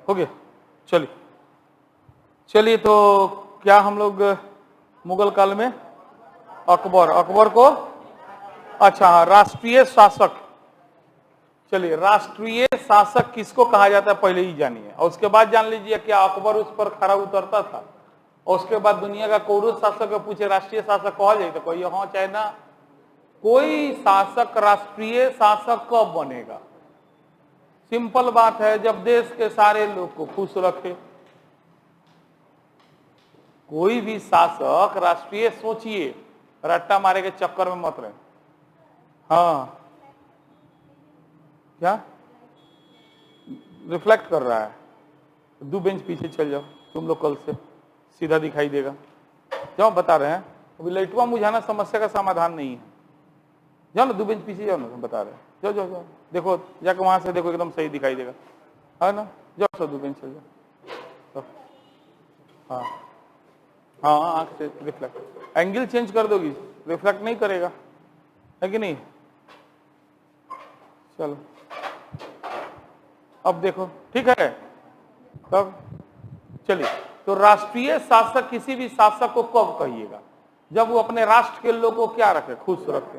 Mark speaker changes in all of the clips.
Speaker 1: हो गया। चलिए चलिए, तो क्या हम लोग मुगल काल में अकबर को, अच्छा हाँ, राष्ट्रीय शासक। चलिए, राष्ट्रीय शासक किसको कहा जाता है पहले ही जानिए, और उसके बाद जान लीजिए क्या अकबर उस पर खरा उतरता था। और उसके बाद दुनिया का कोई शासक को पूछे राष्ट्रीय शासक कहा जाए तो कोई हाँ चाहे ना। कोई शासक राष्ट्रीय शासक कब बनेगा? सिंपल बात है, जब देश के सारे लोग को खुश रखे। कोई भी शासक राष्ट्रीय, सोचिए, रट्टा मारे के चक्कर में मत रहे। हाँ, क्या रिफ्लेक्ट कर रहा है? 2 बेंच पीछे चल जाओ, तुम लोग कल से सीधा दिखाई देगा। जाओ, बता रहे हैं, अभी लाइटवा मुझाना समस्या का समाधान नहीं है। जाओ ना, 2 बेंच पीछे जाओ ना, बता रहे हैं। जाओ जाओ जाओ, देखो जाके वहां से देखो, एकदम सही दिखाई देगा, है ना? जाओ, 2 बेंच चल जाओ। हाँ हाँ, आंख से रिफ्लेक्ट, एंगल चेंज कर दोगी, रिफ्लेक्ट नहीं करेगा, है कि नहीं? चलो, अब देखो, ठीक है तब। चलिए, तो राष्ट्रीय शासक किसी भी शासक को कब कहिएगा? जब वो अपने राष्ट्र के लोगों को क्या रखे? खुश रखे,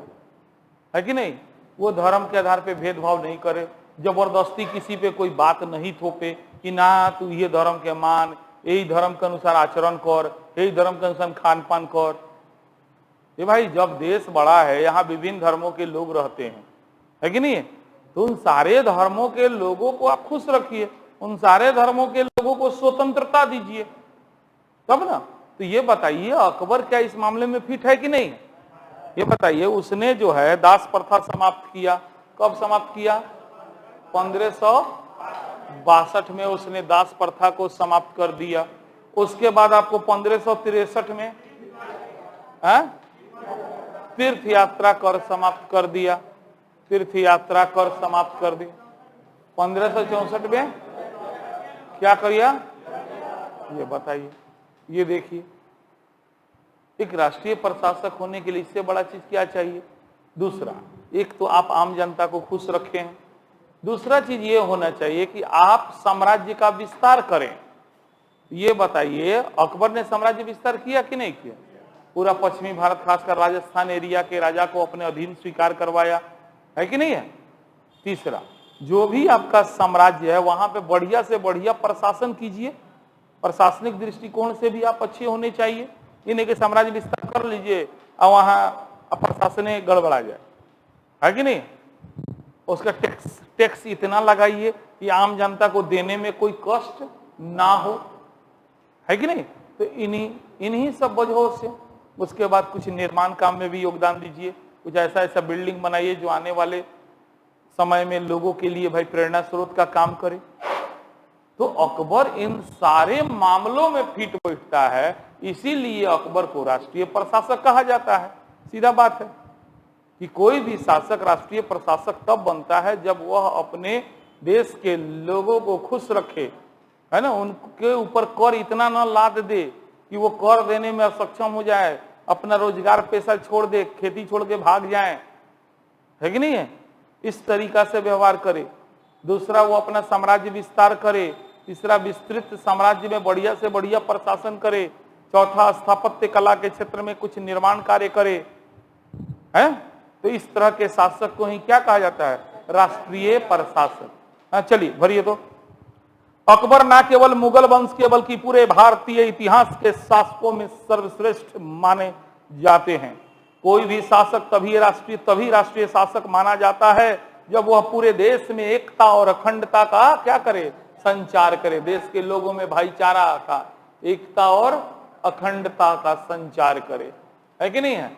Speaker 1: है कि नहीं? वो धर्म के आधार पे भेदभाव नहीं करे, जबरदस्ती किसी पे कोई बात नहीं थोपे कि ना तू ये धर्म के मान, यही धर्म के अनुसार आचरण कर, यही धर्म के अनुसार खान पान कर। ये भाई, जब देश बड़ा है, यहाँ विभिन्न धर्मों के लोग रहते हैं, है कि नहीं? तो उन सारे धर्मों के लोगों को आप खुश रखिए, उन सारे धर्मों के लोगों को स्वतंत्रता दीजिए, तब ना। तो ये बताइए, अकबर क्या इस मामले में फिट है कि नहीं? ये बताइए, उसने जो है दास प्रथा समाप्त किया, कब समाप्त किया? 1562 में उसने दास प्रथा को समाप्त कर दिया। उसके बाद आपको 1563 में तीर्थ यात्रा कर समाप्त कर दिया, तीर्थ यात्रा कर समाप्त कर दी। 1564 में क्या किया? ये बताइए, ये देखिए, एक राष्ट्रीय प्रशासक होने के लिए इससे बड़ा चीज क्या चाहिए? दूसरा, एक तो आप आम जनता को खुश रखें, दूसरा चीज ये होना चाहिए कि आप साम्राज्य का विस्तार करें। ये बताइए, अकबर ने साम्राज्य विस्तार किया कि नहीं किया? पूरा पश्चिमी भारत, खासकर राजस्थान एरिया के राजा को अपने अधीन स्वीकार करवाया, है कि नहीं है? तीसरा, जो भी आपका साम्राज्य है वहां पे बढ़िया से बढ़िया प्रशासन कीजिए, प्रशासनिक दृष्टिकोण से भी आप अच्छे होने चाहिए। ये नहीं कि साम्राज्य विस्तार कर लीजिए और वहां प्रशासन गड़बड़ा जाए, है कि नहीं? उसका टैक्स इतना लगाइए कि आम जनता को देने में कोई कष्ट ना हो, है कि नहीं? तो इन्हीं सब वजहों से। उसके बाद कुछ निर्माण काम में भी योगदान दीजिए, कुछ ऐसा ऐसा बिल्डिंग बनाइए जो आने वाले समय में लोगों के लिए भाई प्रेरणा स्रोत का काम करे। तो अकबर इन सारे मामलों में फिट बैठता है, इसीलिए अकबर को राष्ट्रीय प्रशासक कहा जाता है। सीधा बात है कि कोई भी शासक राष्ट्रीय प्रशासक तब बनता है जब वह अपने देश के लोगों को खुश रखे, है ना? उनके ऊपर कर इतना न लाद दे कि वो कर देने में असक्षम हो जाए, अपना रोजगार पेशा छोड़ दे, खेती छोड़ के भाग जाए, है कि नहीं है? इस तरीका से व्यवहार करे। दूसरा, वो अपना साम्राज्य विस्तार करे। तीसरा, विस्तृत साम्राज्य में बढ़िया से बढ़िया प्रशासन करे। चौथा, स्थापत्य कला के क्षेत्र में कुछ निर्माण कार्य करे, है? तो इस तरह के शासक को ही क्या कहा जाता है? राष्ट्रीय प्रशासक। चलिए भरिए। तो अकबर ना केवल मुगल वंश के बल्कि पूरे भारतीय इतिहास के शासकों में सर्वश्रेष्ठ माने जाते हैं। कोई भी शासक तभी राष्ट्रीय शासक माना जाता है जब वह पूरे देश में एकता और अखंडता का क्या करे? संचार करे। देश के लोगों में भाईचारा का, एकता और अखंडता का संचार करे, है कि नहीं है?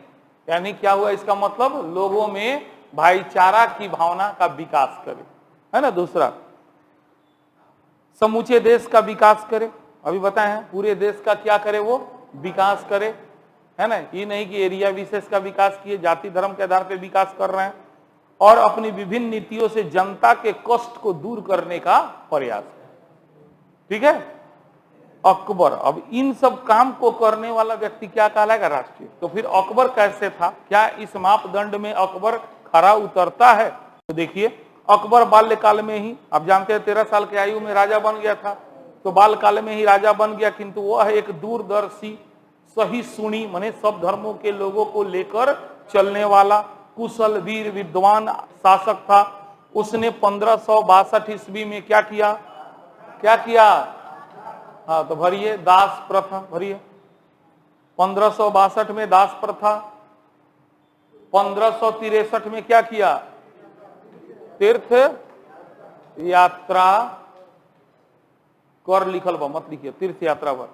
Speaker 1: यानी क्या हुआ इसका मतलब? लोगों में भाईचारा की भावना का विकास करे, है ना? दूसरा, समूचे देश का विकास करे। अभी बताए हैं, पूरे देश का क्या करे? वो विकास करे, है ना? ये नहीं कि एरिया विशेष का विकास किए, जाति धर्म के आधार पर विकास कर रहे हैं। और अपनी विभिन्न नीतियों से जनता के कष्ट को दूर करने का प्रयास है, ठीक है? अकबर, अब इन सब काम को करने वाला व्यक्ति क्या कहलाएगा? राष्ट्रीय। तो फिर अकबर कैसे था? क्या इस मापदंड में अकबर खरा उतरता है? तो देखिए, अकबर बाल्यकाल में ही, आप जानते हैं 13 साल की आयु में राजा बन गया था, तो बाल्यकाल में ही राजा बन गया, किंतु वह एक दूरदर्शी, सही सुनी माने सब धर्मों के लोगों को लेकर चलने वाला कुशल वीर विद्वान शासक था। उसने 1562 ईस्वी में क्या किया, क्या किया? हाँ तो भरिए, दास प्रथा भरिए। 1562 में दास प्रथा, 1563 में क्या किया? तीर्थ यात्रा कर लिखल बा, मत लिखिए तीर्थ यात्रा पर,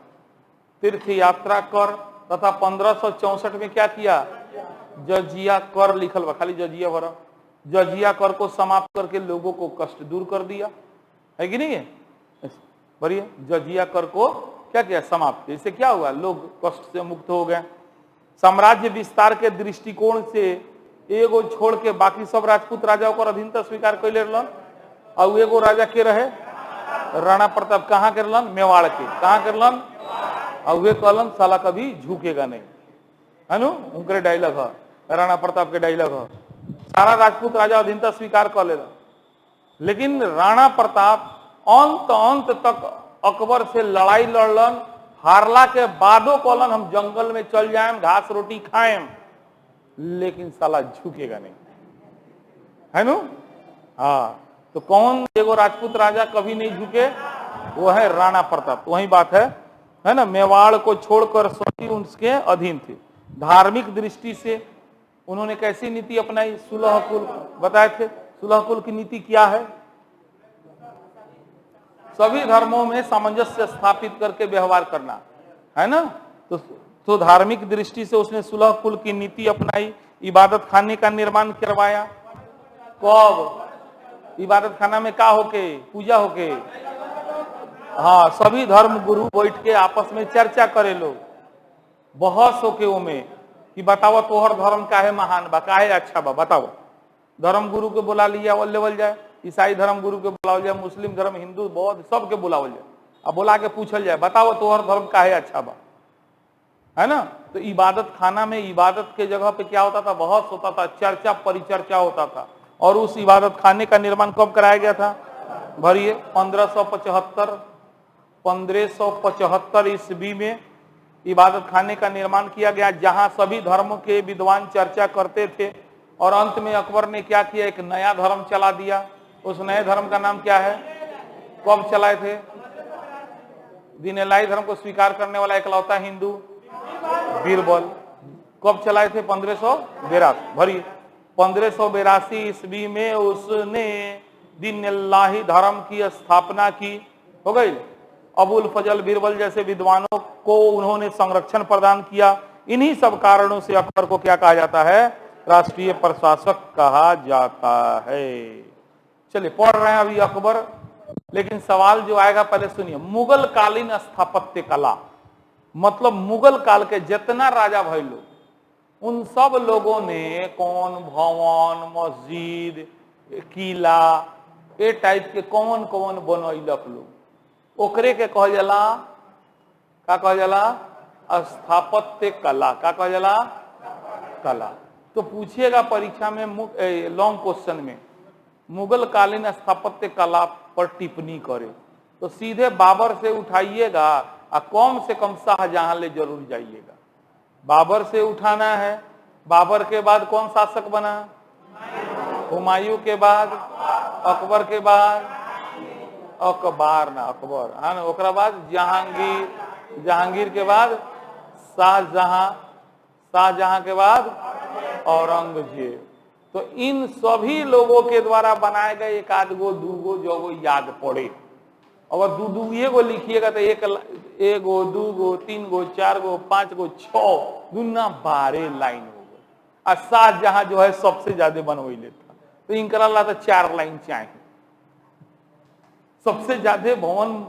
Speaker 1: तीर्थ यात्रा कर। तथा 1564 में क्या किया? जजिया कर लिखल बा, खाली जजिया भरा, जजिया कर को समाप्त करके लोगों को कष्ट दूर कर दिया, है कि नहीं है? भरिए, जजिया कर को क्या किया? समाप्त। इससे क्या हुआ? लोग कष्ट से मुक्त हो गए। साम्राज्य विस्तार के दृष्टिकोण से एगो छोड़ के बाकी सब राजपूत राजाओं को अधीनता स्वीकार कर ले रहलन, और एगो राजा के रहे राणा प्रताप, कहाँ के रहलन? मेवाड़ के। कहाँ के रहलन? और वे कहलन साला कभी झुकेगा नहीं, है नु? उनके डायलॉग है, राणा प्रताप के डायलॉग है। सारा राजपूत राजा अधीनता स्वीकार कर लेला, लेकिन राणा प्रताप अंत तक अकबर से लड़ाई लड़लन, हारला के बादो कहलन हम जंगल में चल जाएं, घास रोटी खाएं, लेकिन साला झुकेगा नहीं, है नु? हाँ, तो कौन एगो राजपूत राजा कभी नहीं झुके? वो है राणा प्रताप। तो वही बात है ना? मेवाड़ को छोड़कर सभी उसके अधीन थे। धार्मिक दृष्टि से उन्होंने कैसी नीति अपनाई? सुलह कुल बताए थे। सुलह कुल की नीति क्या है? सभी धर्मों में सामंजस्य स्थापित करके व्यवहार करना, है ना? तो धार्मिक दृष्टि से उसने सुलह कुल की नीति अपनाई। इबादत खाने का निर्माण करवाया। कब? इबादत खाना में का होके? पूजा होके। हाँ, सभी धर्म गुरु बैठ के आपस में चर्चा करे, लोग बहस होके उमें कि बताओ तोहर धर्म काहे महान बा, काहे अच्छा बा, बताओ। धर्म गुरु के बुला लिया वो लेवल जाए, ईसाई धर्म गुरु के बुलावल जाए, मुस्लिम धर्म, हिंदू, बौद्ध सबके बुलावल जाए, अब बुला के पूछल जाए बताओ तोहर धर्म काहे अच्छा बा, है ना? तो इबादत खाना में इबादत के जगह पे क्या होता था? बहस होता था, चर्चा परिचर्चा होता था। और उस इबादत खाने का निर्माण कब कराया गया था? भरिए, 1575 ईस्वी में इबादत खाने का निर्माण किया गया, जहां सभी धर्म के विद्वान चर्चा करते थे। और अंत में अकबर ने क्या किया? एक नया धर्म चला दिया। उस नए धर्म का नाम क्या है? कब चलाए थे? दीन इलाही धर्म को स्वीकार करने वाला इकलौता हिंदू बीरबल। कब चलाए थे? 1582। भरिए, 1582 ईस्वी में उसने दीन इलाही धर्म की स्थापना की। हो गई। अबुल फजल बीरबल जैसे विद्वानों को उन्होंने संरक्षण प्रदान किया। इन्हीं सब कारणों से अकबर को क्या कहा जाता है? राष्ट्रीय प्रशासक कहा जाता है। चलिए पढ़ रहे हैं अभी अकबर, लेकिन सवाल जो आएगा पहले सुनिए। मुगल कालीन स्थापत्य कला, मतलब मुगल काल के जितना राजा भाई लोग, उन सब लोगों ने कौन भवन, मस्जिद, किला, ए टाइप के कौन कौन बनैलक लोग, ओकरे के कहल जाला, का कहल जाला? स्थापत्य कला। का कहल जाला? कला। तो पूछिएगा परीक्षा में लॉन्ग क्वेश्चन में, मुगल कालीन स्थापत्य कला पर टिप्पणी करे, तो सीधे बाबर से उठाइएगा और कम से कम शाहजहां ले जरूर जाइएगा। बाबर से उठाना है। बाबर के बाद कौन शासक बना? हुमायूं के बाद, अकबर के बाद, अकबर ना अकबर, है ना? ओकरा बाद जहांगीर, जहांगीर के बाद शाहजहां, शाहजहां के बाद औरंगजेब। तो इन सभी लोगों के द्वारा बनाए गए एक आध गो, दूगो, जो वो याद पड़े। अगर दू एगो लिखिएगा तो एगो, दूगो, तीन गो, चार गो, पांच गो, 6 दुना 12 लाइन हो गए। और शाहजहां जो है सबसे ज्यादा बनवैले था, तो इनकरा ला तो 4 लाइन चाहिए। सबसे ज्यादा भवन,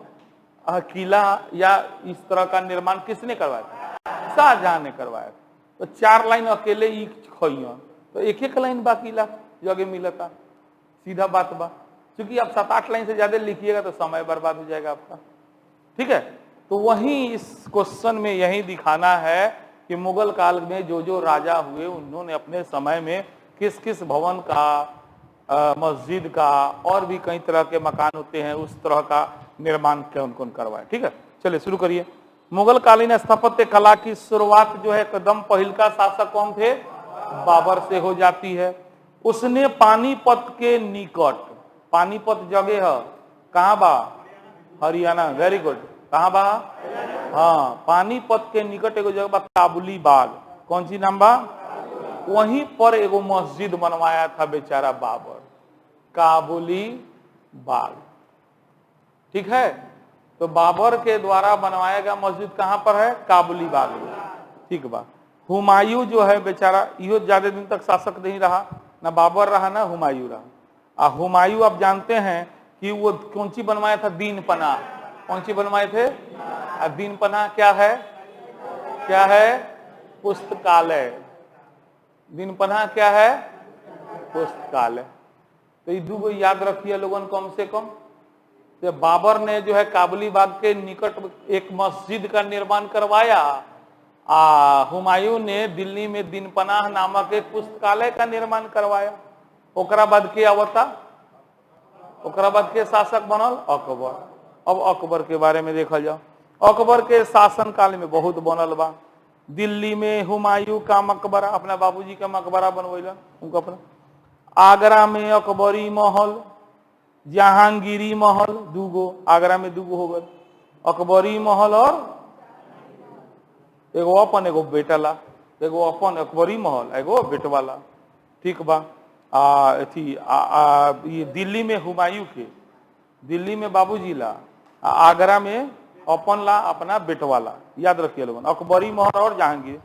Speaker 1: किला या इस तरह का निर्माण किसने करवाया था? शाहजहां ने करवाया। तो 4 लाइन अकेले ही खइया, तो एक लाइन बाकी ला जगह मिलता। सीधा बात बा, क्योंकि आप 7-8 लाइन से ज्यादा लिखिएगा तो समय बर्बाद हो जाएगा आपका। ठीक है, तो वहीं इस क्वेश्चन में यही दिखाना है कि मुगल काल में जो जो राजा हुए उन्होंने अपने समय में किस किस भवन का मस्जिद का और भी कई तरह के मकान होते हैं, उस तरह का निर्माण कौन कौन करवाए। ठीक है, चलिए शुरू करिए। मुगल कालीन स्थापत्य कला की शुरुआत जो है कदम पहिल का शासक कौन थे? बाबर से हो जाती है। उसने पानीपत के निकट, पानीपत जगह है कहाँ बा? Haryana, very good. कहाँ बा? हाँ, पानीपत के निकट एगो जगह बा काबुली बाग, कौन सी नाम बा? वहीं पर एगो मस्जिद बनवाया था बेचारा बाबर, काबुली बाग। ठीक है, तो बाबर के द्वारा बनवाया गया मस्जिद कहां पर है? काबुली बाग में। ठीक बा। हुमायूं जो है बेचारा, यो ज्यादा दिन तक शासक नहीं रहा, ना बाबर रहा ना हुमायूं रहा। हुमायूं आप जानते हैं कि वो कौन सी बनवाया था? दीन पनाह। कौन सी बनवाए थे? दीन पनाह क्या है? क्या है? पुस्तकालय। दीन पनाह क्या है? पुस्तकालय। तो ये दो याद रखिए लोगन कम से कम। तो बाबर ने जो है काबुली बाग के निकट एक मस्जिद का निर्माण करवाया, हुमायूं ने दिल्ली में दीन पनाह नामक एक पुस्तकालय का निर्माण करवाया। ओकरा बाद के आवता? ओकरा बाद के शासक बनल? अकबर। अब अकबर के बारे में देखल जाओ। अकबर के शासन काल में बहुत बनल बा। दिल्ली में हुमायूं का मकबरा, अपना बाबूजी का मकबरा बनवेला उनका अपना। आगरा में अकबरी महल, जहांगीरी महल, दूगो आगरा में दूगो हो गए, अकबरी महल और एगो अपन एगो बेटला, एगो अपन अकबरी महल एगो बेटवाला। ठीक बा। ये दिल्ली में हुमायूं के, दिल्ली में बाबूजी ला, आगरा में अपन ला अपना बेटवाला, याद रखिए लोगन। अकबरी महल और जहांगीर।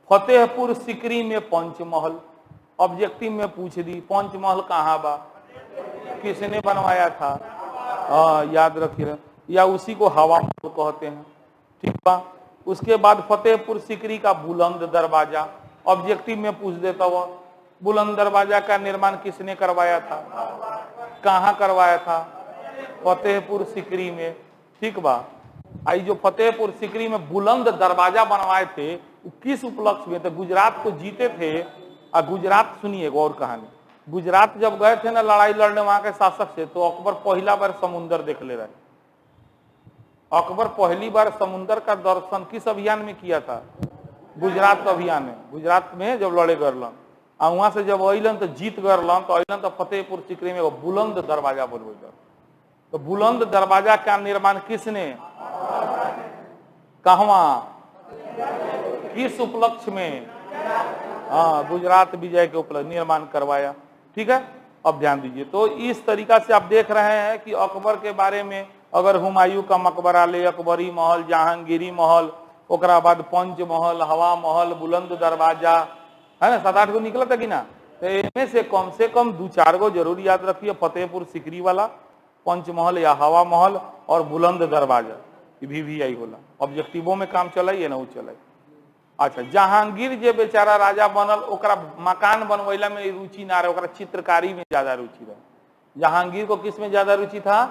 Speaker 1: फतेहपुर सिकरी में पंचमहल। ऑब्जेक्टिव में पूछ दी पंचमहल कहाँ बा, किसने बनवाया था? याद रखिए, या उसी को हवा महल कहते हैं। ठीक बा। उसके बाद फतेहपुर सिकरी का बुलंद दरवाजा, ऑब्जेक्टिव में पूछ देता हुआ, बुलंद दरवाजा का निर्माण किसने करवाया था? कहाँ करवाया था? फतेहपुर सिकरी में। ठीक बा। आई जो फतेहपुर सिकरी में बुलंद दरवाजा बनवाए थे, किस उपलक्ष्य में? तो गुजरात को जीते थे। गुजरात सुनिए और कहानी, गुजरात जब गए थे ना लड़ाई लड़ने वहां के शासक से, तो अकबर पहला बार समुद्र देख ले रहे। अकबर पहली बार समुद्र का दर्शन किस अभियान में किया था? गुजरात अभियान में। गुजरात में जब लड़े गरलन, वहां से जब अलन तो जीत गरलन, तो अलन तो फतेहपुर सिकरी में बुलंद दरवाजा बनवे। तो बुलंद दरवाजा का निर्माण किसने? कहवा, किस उपलक्ष्य में? गुजरात विजय के उपलक्ष्य निर्माण करवाया। ठीक है, अब ध्यान दीजिए। तो इस तरीका से आप देख रहे हैं कि अकबर के बारे में अगर हुमायूं का मकबरा ले, अकबरी महल, जहांगीरी महल, ओकरा बाद पंच महल, हवा महल, बुलंद दरवाजा, है ना, 7-8 गो निकला था कि ना? तो इनमें से कम 2-4 गो जरूर याद रखिए, फतेहपुर सिकरी वाला, पंचमहल या हवा महल और बुलंद दरवाजा, भी आई होला। ऑब्जेक्टिवों में काम चलाई ना वो चलाई। अच्छा, जहांगीर जे बेचारा राजा बनल, ओकरा मकान बनवैला में रुचि ना रहे, ओकरा चित्रकारी में ज्यादा रुचि रहे। जहांगीर को किस में ज्यादा रुचि था?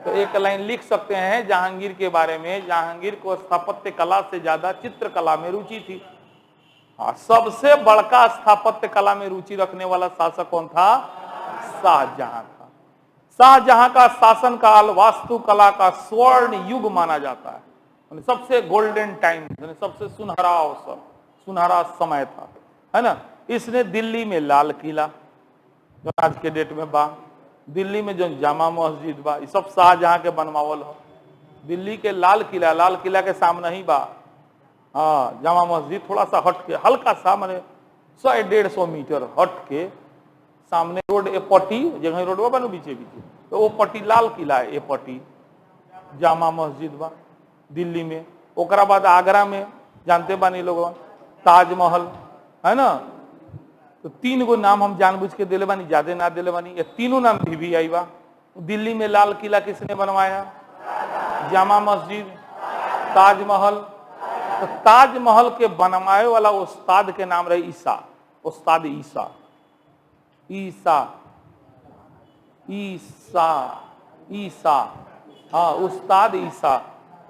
Speaker 1: तो एक लाइन लिख सकते हैं जहांगीर के बारे में, जहांगीर को स्थापत्य कला से ज्यादा चित्रकला में रुचि थी। सबसे बड़का स्थापत्य कला में रुचि रखने वाला शासक कौन था? शाहजहां था। शाहजहां का शासन काल वास्तुकला का स्वर्ण युग माना जाता है, सबसे गोल्डन टाइम, सबसे सुनहरा अवसर, सुनहरा समय था, है ना। इसने दिल्ली में लाल किला जो आज के डेट में बा, दिल्ली में जो जामा मस्जिद बा, ये सब शाहजहां के बनवावल हो। दिल्ली के लाल किला के सामने ही बा जामा मस्जिद, थोड़ा सा हट के, हल्का सा मैंने 100-150 मीटर हट के सामने रोड, ए पट्टी जगह रोड बा बीचे बीचे, तो वो पट्टी लाल किला है, ए पट्टी जामा मस्जिद बा दिल्ली में। ओकरा बाद आगरा में जानते बानी लोग ताजमहल, है ना। तो 3 गो नाम हम जानबूझ के दिले बानी, ज्यादा ना दिले बानी, ये तीनों नाम भी आई बा। दिल्ली में लाल किला किसने बनवाया? जामा मस्जिद, ताजमहल। तो ताजमहल के बनवाए वाला उस्ताद के नाम रहे ईसा, उस्ताद ईसा, ईसा ईसा ईसा, हाँ उस्ताद ईसा,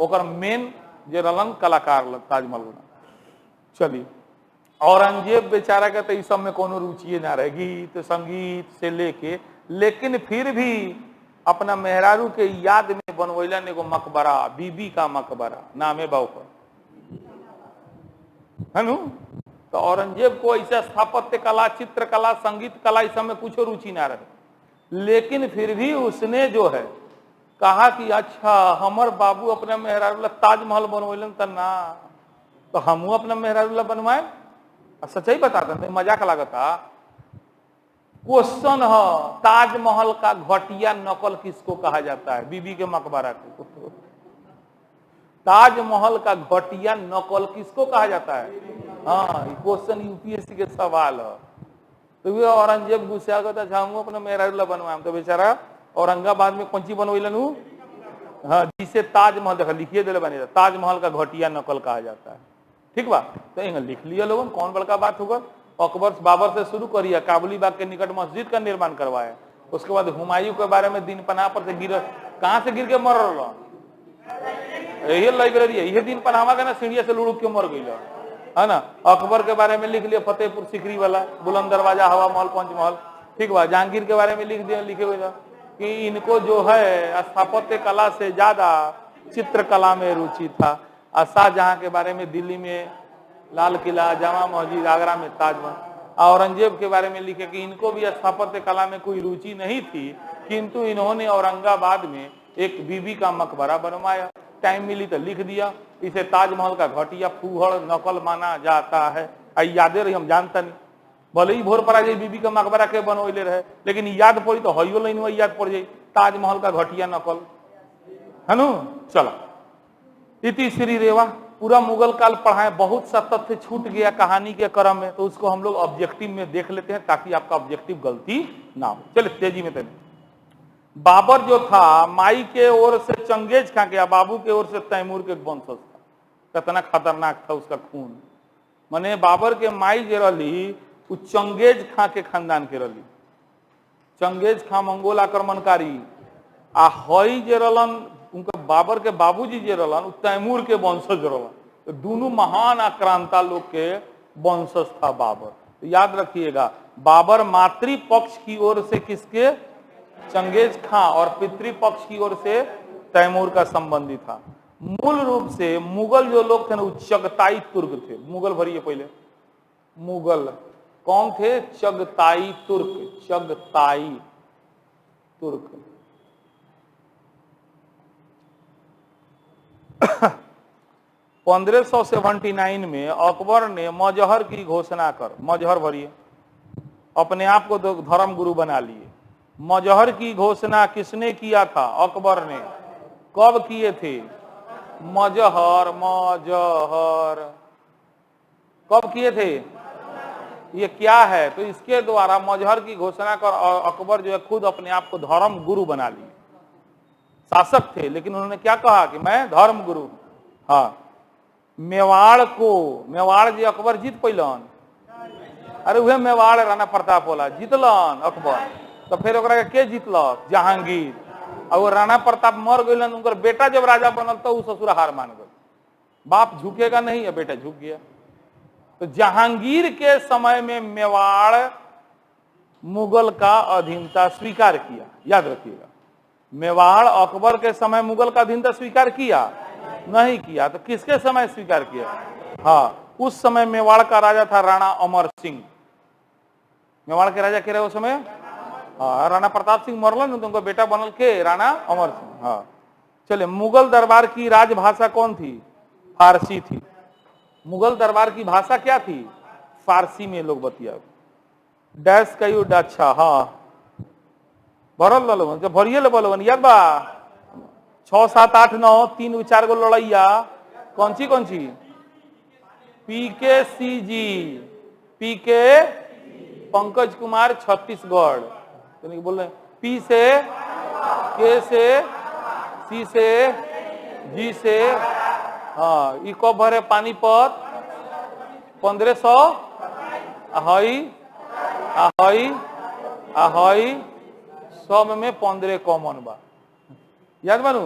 Speaker 1: ओकर मेन जे रलन कलाकार ताजमहल बना। चलिए औरंगजेब बेचारा का तो इस सब में कोनो रुचि ना रहे, गीत संगीत से लेके, लेकिन फिर भी अपना मेहरारू के याद में बनवैलन एगो मकबरा, बीबी का मकबरा नामे बाऊ पर, है नु। तो औरंगजेब को ऐसा स्थापत्य कला, चित्रकला, संगीत कला इस सब में कुछ रुचि ना रहे, लेकिन फिर भी उसने जो है कहा कि अच्छा हमर बाबू अपने मेहरारू ताजमहल बनवैलन त ना, तो हमू अपना मेहरारू बनवाए। सच्चाई बताता नहीं, मजाक लागता। क्वेश्चन है, ताजमहल का घटिया नकल किसको कहा जाता है? बीबी के मकबरा को। ताजमहल का घटिया नकल किसको कहा जाता है? हाँ, क्वेश्चन यूपीएससी के सवाल है। तो वे औरंगजेब गुस्सा करता चाहूंगा अपना मेहरारू बनवाए, तो बेचारा औरंगाबाद में कौन ची बनवैलन? हाँ, जिसे ताजमहल, देखा लिखिए दिले बने, ताजमहल का घटिया नकल कहा जाता है। ठीक बा, तो यहाँ लिख लिया लोगों, कौन बड़का बात होगा। अकबर बाबर से शुरू करिए, काबुली बाग के निकट मस्जिद का निर्माण करवाया, उसके बाद हुमायूं के बारे में दिन पनाह पर से गिर, कहां से गिर के मर रहा, यही लाइब्रेरी है, यही दिन पनामा का ना सीढ़िया से लुढ़क के मर गई है ना। अकबर के बारे में लिख लिया, फतेहपुर सिकरी वाला, बुलंद दरवाजा, हवा महल, पंचमहल। ठीक बा, जहांगीर के बारे में लिख दिया, लिखे हुए कि इनको जो है स्थापत्य कला से ज्यादा चित्रकला में रुचि था। शाहजहां के बारे में दिल्ली में लाल किला, जामा मस्जिद, आगरा में ताजमहल। औरंगजेब के बारे में लिखे कि इनको भी स्थापत्य कला में कोई रुचि नहीं थी, किंतु इन्होंने औरंगाबाद में एक बीबी का मकबरा बनवाया। टाइम मिली तो लिख दिया। इसे ताजमहल का घटिया फूहड़ नकल माना जाता है। यादे रही, हम जानता नहीं, भले ही भोर पर आ जाए बीबी का मकबरा के बनवैले रहे, लेकिन याद पड़ी तो हइयो लाइन वही याद पड़ जाए, ताजमहल का घटिया नकल, है नु। चलो, इति श्री रेवा, पूरा मुगल काल पढ़ाए, बहुत सा तथ्य छूट गया कहानी के क्रम में, तो उसको हम लोग ऑब्जेक्टिव में देख लेते हैं ताकि आपका ऑब्जेक्टिव गलती ना हो। चलिए तेजी में तेजी। बाबर जो था, माई के ओर से चंगेज खां के, बाबू के ओर से तैमूर के वंशज था। कितना खतरनाक था उसका खून। माने बाबर के माई जो रही वो चंगेज खां के खानदान के रही। चंगेज खां मंगोल आक्रमणकारी, आ हई जे रहलन उनका बाबर के बाबूजी जे रहलन तैमूर के वंशज रहलन। तो दोनों महान आक्रांता लोग के वंशज था बाबर। तो याद रखिएगा, बाबर मातृपक्ष की ओर से किसके? चंगेज खां, और पितृपक्ष की ओर से तैमूर का संबंधी था। मूल रूप से मुगल जो लोग थे ना, वो चगताई तुर्क थे। मुगल भरिए पहले, मुगल कौन थे? चगताई तुर्क, चगताई तुर्क। 1579 में अकबर ने मजहर की घोषणा कर, मजहर भरिए, अपने आप को धर्म गुरु बना लिए। मजहर की घोषणा किसने किया था? अकबर ने। कब किए थे? मजहर, मजहर कब किए थे? ये क्या है? तो इसके द्वारा मजहर की घोषणा कर अकबर जो है खुद अपने आप को धर्म गुरु बना लिए। शासक थे, लेकिन उन्होंने क्या कहा कि मैं धर्म गुरु। हाँ, मेवाड़ को, मेवाड़ जी अकबर जीत पैलन, अरे वह मेवाड़ राणा प्रताप वाला जीतलन अकबर। तो फिर ओकरा के जीतलक? जहांगीर। और राणा प्रताप मर गइलन, उनकर बेटा जब राजा बनल तो उ ससुर हार मान गए। बाप झुकेगा नहीं, है बेटा झुक गया। तो जहांगीर के समय में मेवाड़ मुगल का अधीनता स्वीकार किया। याद रखिएगा, मेवाड़ अकबर के समय मुगल का अधीनता स्वीकार किया नहीं किया। तो किसके समय स्वीकार किया? हाँ, उस समय मेवाड़ का राजा था राणा अमर सिंह। मेवाड़ के राजा के रहे उस समय? हाँ, राणा प्रताप सिंह मरलन तो उनका बेटा बनल के राणा अमर सिंह। हाँ, चले, मुगल दरबार की राजभाषा कौन थी? फारसी थी। मुगल दरबार की भाषा क्या थी? फारसी में लोग बतिया। डैश का युद्ध, अच्छा, हाँ भरल ललन, जब भरिए ले बलवन याद बा, 6, 7, 8, 9 3 4 गो लड़ैया। कौन सी? पीके जी, पीके पंकज कुमार छत्तीसगढ़। तो बोल रहे पी से, के से, सी से, जी से। हाँ, ई कब भरे? पानीपत 1500, अहई अहई अहई सब में 15 कॉमन बा। याद बानू?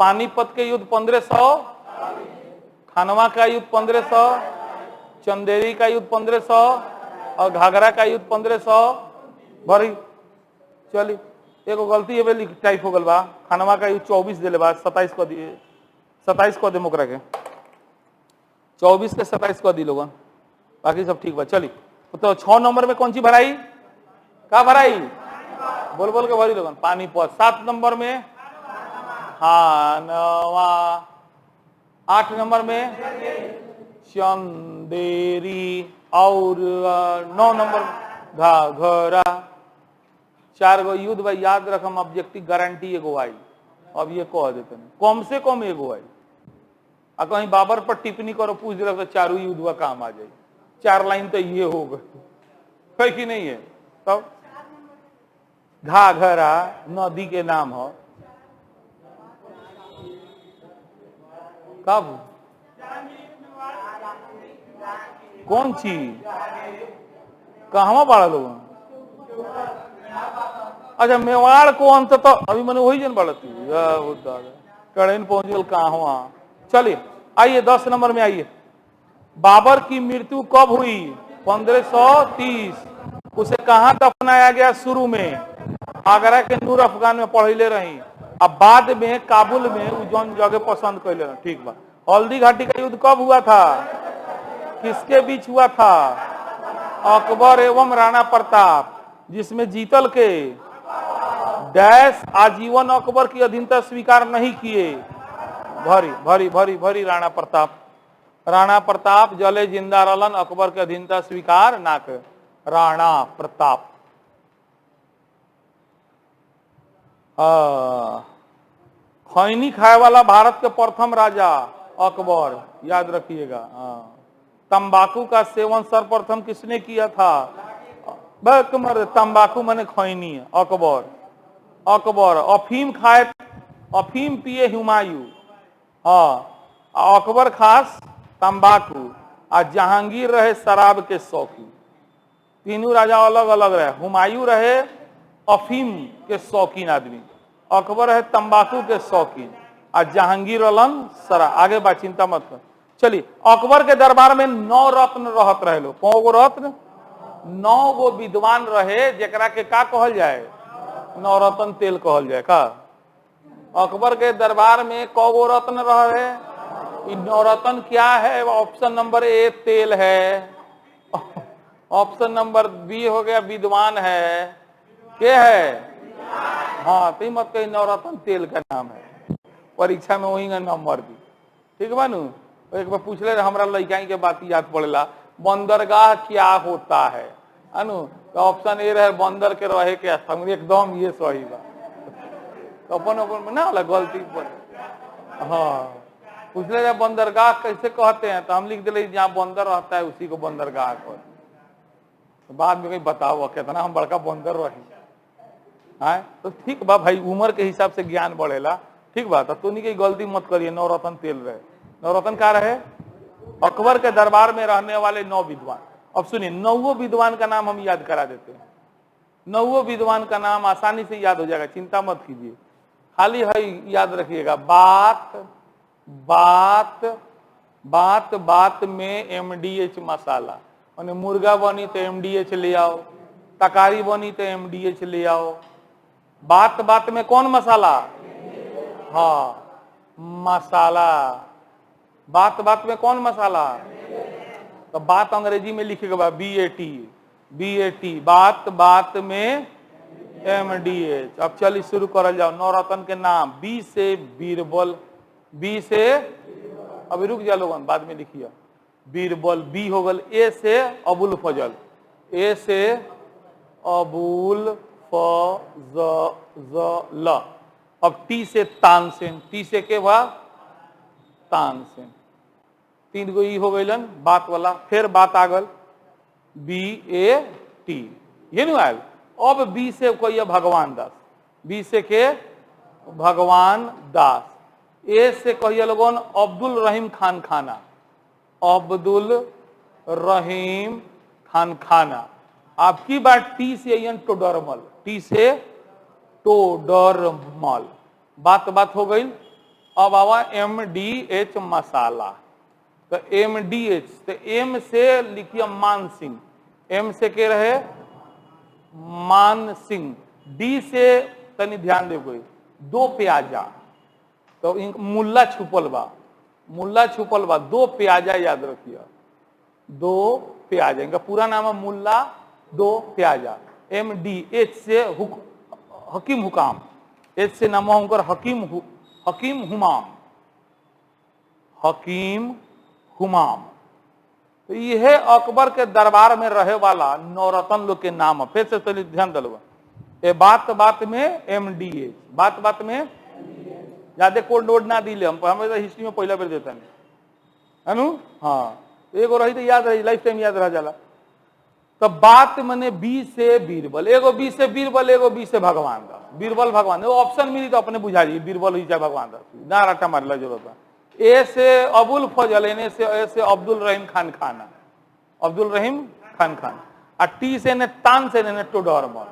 Speaker 1: पानीपत के युद्ध 1500, खानवा का युद्ध 1500, चंदेरी का युद्ध 1500 और घाघरा का युद्ध 1500 भरी। चली एगो गलती है टाइप हो गल बा, खनवा का युद्ध 24 दिले बा, 27 को दिए, 27 को दे मोकरा के 24 के 27 को दी लोगन, बाकी सब ठीक बा। चली तो 6 नंबर में कौन सी भराई, का भराई, बोल बोल के भरी लोगन, पानीपत। 7 नंबर में खानवा, 8 नंबर में चंदेरी और 9 नंबर घाघरा। 4 गो युद्ध भाई याद रख, हम ऑब्जेक्टिव गारंटी एगो आई, अब ये कह देते हैं कम से कम एगो आई। आ कहीं बाबर पर टिप्पणी करो पूछ दिला तो चारों युद्ध काम आ जाए, 4 लाइन तो ये हो गए कि नहीं है। तब घाघरा नदी के नाम हो, कब कौन चीज कहाँ पड़ा लोग, अच्छा मेवाड़ को अंत तो अभी मैंने वही जन बढ़ती कड़ेन पहुंच गल कहाँ। चलिए आइए 10 नंबर में आइए, बाबर की मृत्यु कब हुई, 1530। उसे कहां दफनाया गया, शुरू में आगरा के नूर अफगान में पढ़ले रही, अब बाद में काबुल में उजन जगह पसंद कर ले। ठीक बा। हल्दी घाटी का युद्ध कब हुआ था, किसके बीच हुआ था, अकबर एवं राणा प्रताप, जिसमें जीतल के डैश आजीवन अकबर की अधीनता स्वीकार नहीं किए, भरी भरी भरी भरी राणा प्रताप। राणा प्रताप जले जिंदा रहलन, अकबर के अधीनता स्वीकार ना कर, राणा प्रताप। खैनी खाए वाला भारत के प्रथम राजा अकबर, याद रखिएगा। तंबाकू का सेवन सर्वप्रथम किसने किया था, तंबाकू माने खैनी है, अकबर। अकबर अफीम खाए, अफीम पिए हुमायूं, अकबर खास तंबाकू, और जहांगीर रहे शराब के शौकीन। तीनों राजा अलग अलग रहे, हुमायूं रहे अफीम के शौकीन आदमी, अकबर है तंबाकू के शौकीन, और जहांगीर अलन शराब। आगे बात चिंता मत कर। चलिए अकबर के दरबार में 9 रत्न रहत रहे लोग, कौ गो रत्न, 9 गो विद्वान रहे, जेकरा के का कहल जाए, नवरत्न तेल कहल जाए। का अकबर के दरबार में कौ गो रत्न रहे, नवरत्न क्या है, ऑप्शन नंबर ए तेल है, ऑप्शन नंबर बी हो गया विद्वान है, क्या है, हाँ तो मत कही नवरत्न तेल का नाम है, परीक्षा में वही नंबर दी। ठीक बा नु। एक बार पूछ ले, हमारा लड़काई के बात याद पड़ेला, बंदरगाह क्या होता है, अनु तो ऑप्शन ए रहे बंदर के रहे के स्थान, एकदम ये सही बा। तो अपन अपन ना वाला गलती पर, हाँ पूछ ले बंदरगाह कैसे कहते हैं, तो हम लिख दिले जहाँ बंदर रहता है उसी को बंदरगाह कहते। तो बाद में कहीं बताओ कितना हम बड़का बंदर रही है। तो ठीक बा भाई, उम्र के हिसाब से ज्ञान बढ़ेला। ठीक बा, तो तूनी की गलती मत करिए। नवरत्न तेल रहे, नवरत्न का रहे, अकबर के दरबार में रहने वाले 9 विद्वान। अब सुनिए 9 विद्वान का नाम हम याद करा देते हैं। 9 विद्वान का नाम आसानी से याद हो जाएगा, चिंता मत कीजिए, खाली है याद रखिएगा। बात बात बात बात में MDH मसाला, माने मुर्गा बनी तो MDH ले आओ, तकारी बनी तो MDH ले आओ। बात बात में कौन मसाला, हाँ मसाला, बात बात में कौन मसाला, तो बात अंग्रेजी में लिखेगा BAT, BAT, बात बात में MDH। अब चलिए शुरू करल जाओ। नवरत्न के नाम, बी से बीरबल, बी से, अभी रुक जा लोगन बाद में लिखिए, बीरबल, बी हो गल। ए से अबुल फजल, ए से अबुल फजल। अब टी से तानसेन, टी से के बा तानसेन। 3 गो ई हो गइलन बात वाला। फिर बात आ गल BAT, ये नहीं आयल। अब बी से कोई भगवान दास, बी से के भगवान दास। ए से कहिए लोगन अब्दुल रहीम खान खाना, अब्दुल रहीम खान खाना। आपकी बात टी से टोडरमल, टी से टोडरमल। बात बात हो गई। अब आवा MDH मसाला, तो MDH, तो M से लिखिए मान सिंह, M से के रहे मान सिंह, D से तनी ध्यान दे कोई दो प्याजा, तो मुल्ला छुपल बा, मुल्ला छुपल बा, दो प्याजा याद रखिए, दो प्याजा, इनका पूरा नाम है मुल्ला दो प्याजा। MDH से हकीम हुकाम, H से नाम उनकर हकीम हुमाम, हकीम हुमाम। तो यह अकबर के दरबार में रहे वाला नौरतन लोग के नाम है। फिर से ध्यान दलवा, ये बात बात में MDH, बात बात में ज्यादा कोड नोट ना दिले, हम हमें तो हिस्ट्री में पहला बेर देता है नु। हाँ, एगो रही तो याद रही, लाइफ टाइम याद रह जाला। तो बात मने बी से बीरबल, एगो बी से बीरबल, एगो बी से भगवान दास, बीरबल भगवान, वो ऑप्शन मिली तो अपने बुझा ली बीरबल ही चाहे भगवान दास, ना रटा मारला जरूरत है। ए से अबुल फजल, एने से ए से अब्दुल रहीम खान खाना, अब्दुल रहीम खान खान, और टी से ने तान से ने टोडरमल,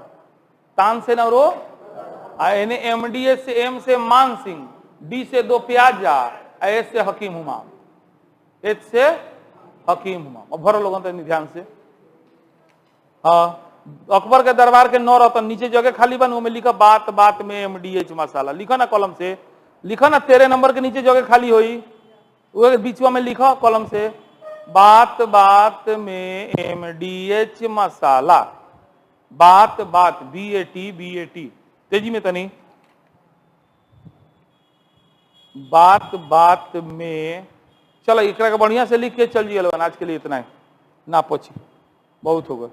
Speaker 1: तान से न रो, एने MDH से M से मान सिंह, D से दो प्याजा, S से हकीम हुमाम, H से हकीम हुमाम। अब भरो लोगों तो ध्यान से। हाँ, अकबर के दरबार के नौ रतन, नीचे जगह खाली बन में लिखा बात बात में MDH मसाला, लिखो ना कॉलम से, लिखो ना 13 नंबर के नीचे जगह खाली हुई, वो बीचवा में लिखो कॉलम से, बात बात में MDH मसाला, बात बात BAT, तेजी में तनी, बात बात में, चलो एक बढ़िया से लिख के चल जी, आज के लिए इतना है ना, पची बहुत होगा।